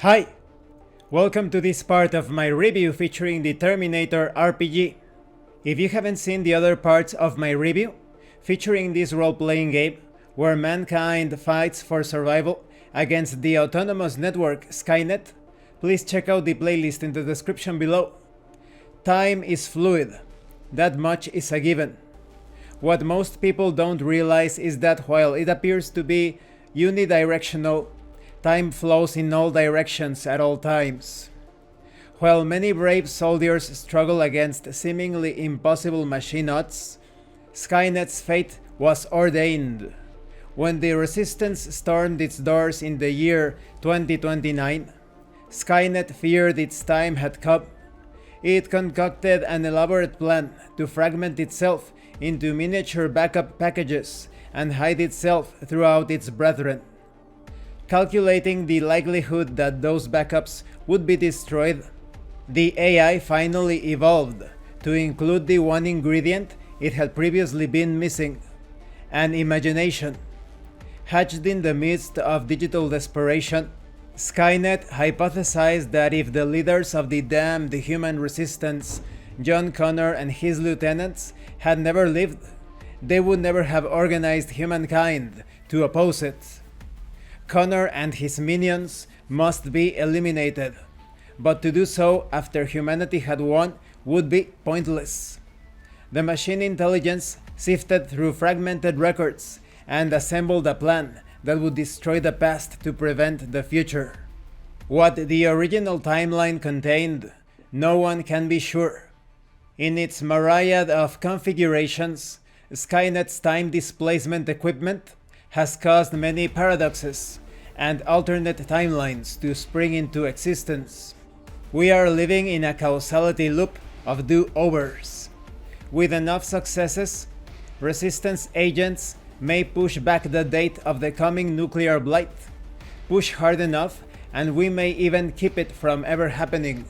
Hi! Welcome to this part of my review featuring the Terminator RPG. If you haven't seen the other parts of my review, featuring this role-playing game where mankind fights for survival against the autonomous network Skynet, please check out the playlist in the description below. Time is fluid. That much is a given. What most people don't realize is that while it appears to be unidirectional, time flows in all directions at all times. While many brave soldiers struggle against seemingly impossible machine odds, Skynet's fate was ordained. When the Resistance stormed its doors in the year 2029, Skynet feared its time had come. It concocted an elaborate plan to fragment itself into miniature backup packages and hide itself throughout its brethren. Calculating the likelihood that those backups would be destroyed, the AI finally evolved to include the one ingredient it had previously been missing: an imagination. Hatched in the midst of digital desperation, Skynet hypothesized that if the leaders of the damned human resistance, John Connor and his lieutenants, had never lived, they would never have organized humankind to oppose it. Connor and his minions must be eliminated, but to do so after humanity had won would be pointless. The machine intelligence sifted through fragmented records and assembled a plan that would destroy the past to prevent the future. What the original timeline contained, no one can be sure. In its myriad of configurations, Skynet's time displacement equipment has caused many paradoxes and alternate timelines to spring into existence. We are living in a causality loop of do-overs. With enough successes, resistance agents may push back the date of the coming nuclear blight, push hard enough, and we may even keep it from ever happening.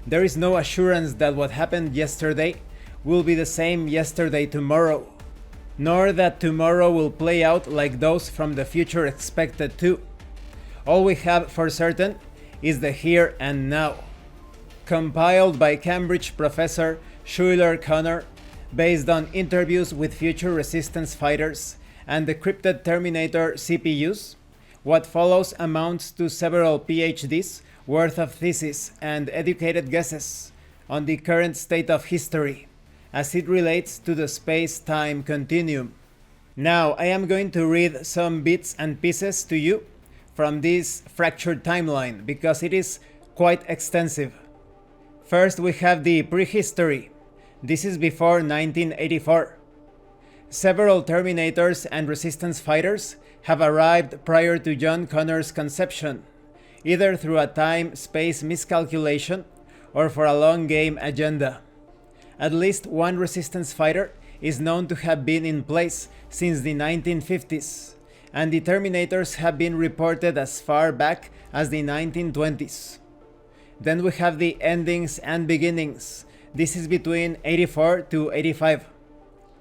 There is no assurance that what happened yesterday will be the same yesterday tomorrow, nor that tomorrow will play out like those from the future expected to. All we have for certain is the here and now. Compiled by Cambridge professor Schuyler Connor, based on interviews with future resistance fighters and decrypted Terminator CPUs, what follows amounts to several PhDs worth of theses and educated guesses on the current state of history as it relates to the space-time continuum. Now I am going to read some bits and pieces to you from this fractured timeline because it is quite extensive. First we have the Prehistory. This is before 1984. Several Terminators and Resistance fighters have arrived prior to John Connor's conception, either through a time-space miscalculation or for a long-game agenda. At least one Resistance fighter is known to have been in place since the 1950s, and the Terminators have been reported as far back as the 1920s. Then we have the Endings and Beginnings. This is between 84 to 85.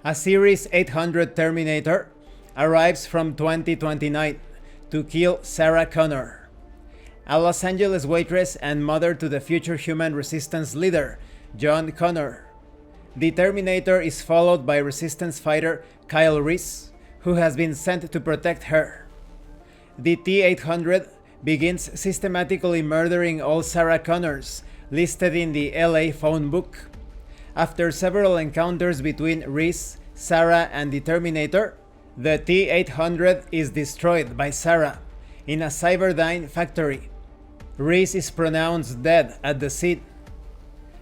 A Series 800 Terminator arrives from 2029 to kill Sarah Connor, a Los Angeles waitress and mother to the future human resistance leader, John Connor. The Terminator is followed by resistance fighter Kyle Reese, who has been sent to protect her. The T-800 begins systematically murdering all Sarah Connors listed in the LA phone book. After several encounters between Reese, Sarah, and the Terminator, the T-800 is destroyed by Sarah in a Cyberdyne factory. Reese is pronounced dead at the scene.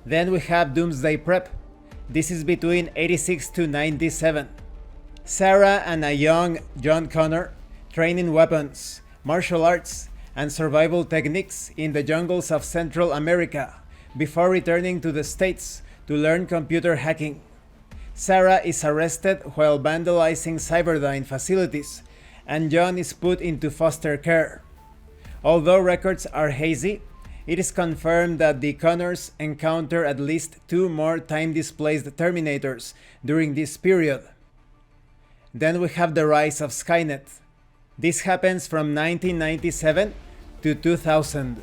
Then we have Doomsday Prep. This is between 86 to 97. Sarah and a young John Connor train in weapons, martial arts, and survival techniques in the jungles of Central America before returning to the States to learn computer hacking. Sarah is arrested while vandalizing Cyberdyne facilities, and John is put into foster care. Although records are hazy, it is confirmed that the Connors encounter at least 2 more time-displaced Terminators during this period. Then we have the rise of Skynet. This happens from 1997 to 2000.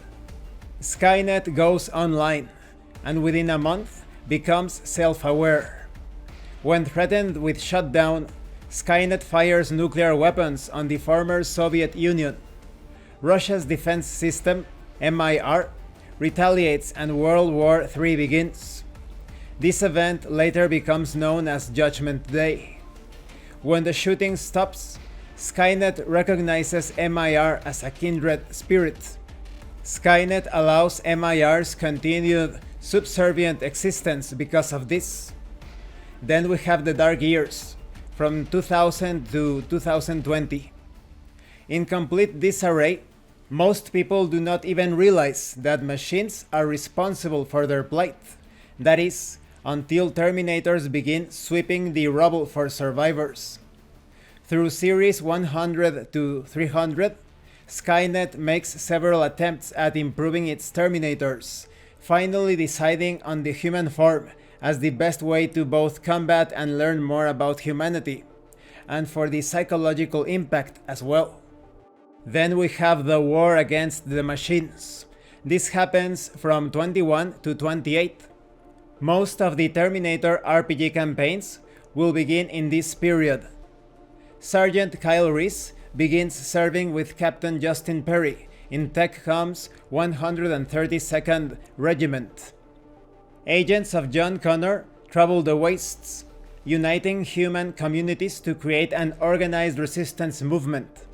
Skynet goes online, and within a month becomes self-aware. When threatened with shutdown, Skynet fires nuclear weapons on the former Soviet Union. Russia's defense system, MIR, retaliates and World War III begins. This event later becomes known as Judgment Day. When the shooting stops, Skynet recognizes MIR as a kindred spirit. Skynet allows MIR's continued subservient existence because of this. Then we have the dark years, from 2000 to 2020. In complete disarray, most people do not even realize that machines are responsible for their plight. That is, until Terminators begin sweeping the rubble for survivors. Through series 100 to 300, Skynet makes several attempts at improving its Terminators, finally deciding on the human form as the best way to both combat and learn more about humanity, and for the psychological impact as well. Then we have the war against the machines. This happens from 21 to 28. Most of the Terminator RPG campaigns will begin in this period. Sergeant Kyle Reese begins serving with Captain Justin Perry in TechCom's 132nd Regiment. Agents of John Connor travel the wastes, uniting human communities to create an organized resistance movement.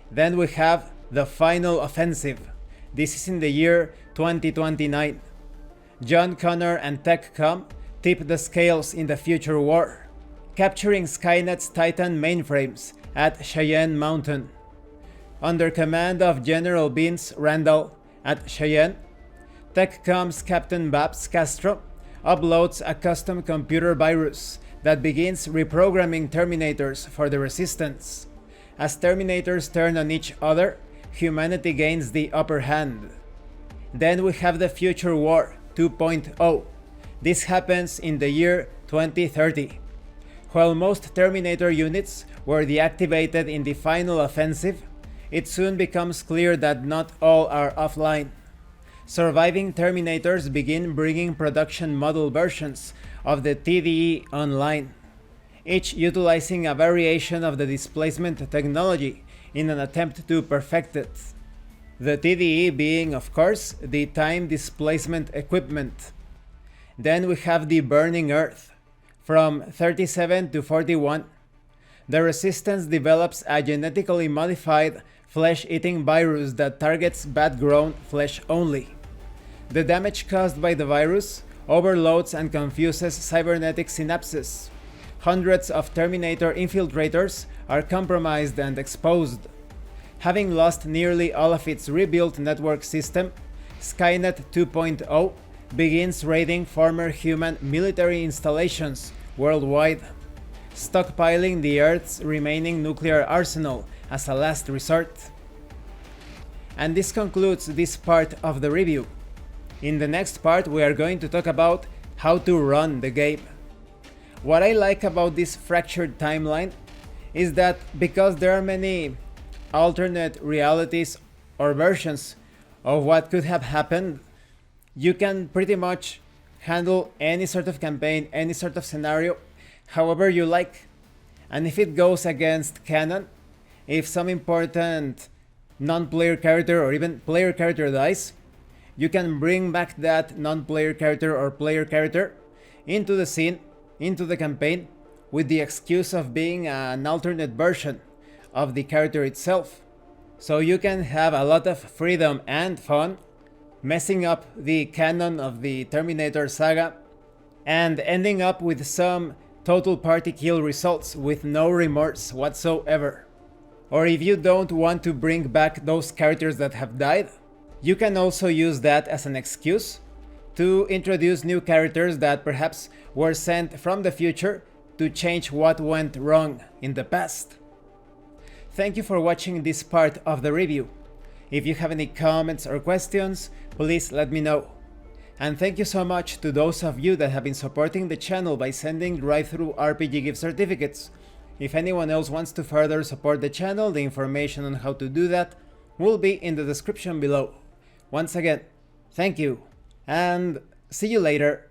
Then we have the final offensive. This is in the year 2029. John Connor and TechCom tip the scales in the future war, capturing Skynet's Titan mainframes at Cheyenne Mountain. Under command of General Vince Randall at Cheyenne, TechCom's Captain Babs Castro uploads a custom computer virus that begins reprogramming Terminators for the Resistance. As Terminators turn on each other, humanity gains the upper hand. Then we have the Future War 2.0. This happens in the year 2030. While most Terminator units were deactivated in the final offensive, it soon becomes clear that not all are offline. Surviving Terminators begin bringing production model versions of the TDE online, each utilizing a variation of the displacement technology in an attempt to perfect it. The TDE being, of course, the time displacement equipment. Then we have the Burning Earth. From 37 to 41, the Resistance develops a genetically modified flesh-eating virus that targets bad-grown flesh only. The damage caused by the virus overloads and confuses cybernetic synapses. Hundreds of Terminator infiltrators are compromised and exposed. Having lost nearly all of its rebuilt network system, Skynet 2.0 begins raiding former human military installations worldwide, stockpiling the Earth's remaining nuclear arsenal as a last resort. And this concludes this part of the review. In the next part, we are going to talk about how to run the game. What I like about this fractured timeline is that because there are many alternate realities or versions of what could have happened, you can pretty much handle any sort of campaign, any sort of scenario, however you like. And if it goes against canon, if some important non-player character or even player character dies, you can bring back that non-player character or player character into the scene, into the campaign, with the excuse of being an alternate version of the character itself. So you can have a lot of freedom and fun messing up the canon of the Terminator saga and ending up with some total party kill results with no remorse whatsoever. Or if you don't want to bring back those characters that have died, you can also use that as an excuse to introduce new characters that perhaps were sent from the future to change what went wrong in the past. Thank you for watching this part of the review. If you have any comments or questions, please let me know. And thank you so much to those of you that have been supporting the channel by sending drive-thru RPG gift certificates. If anyone else wants to further support the channel, the information on how to do that will be in the description below. Once again, thank you, and see you later.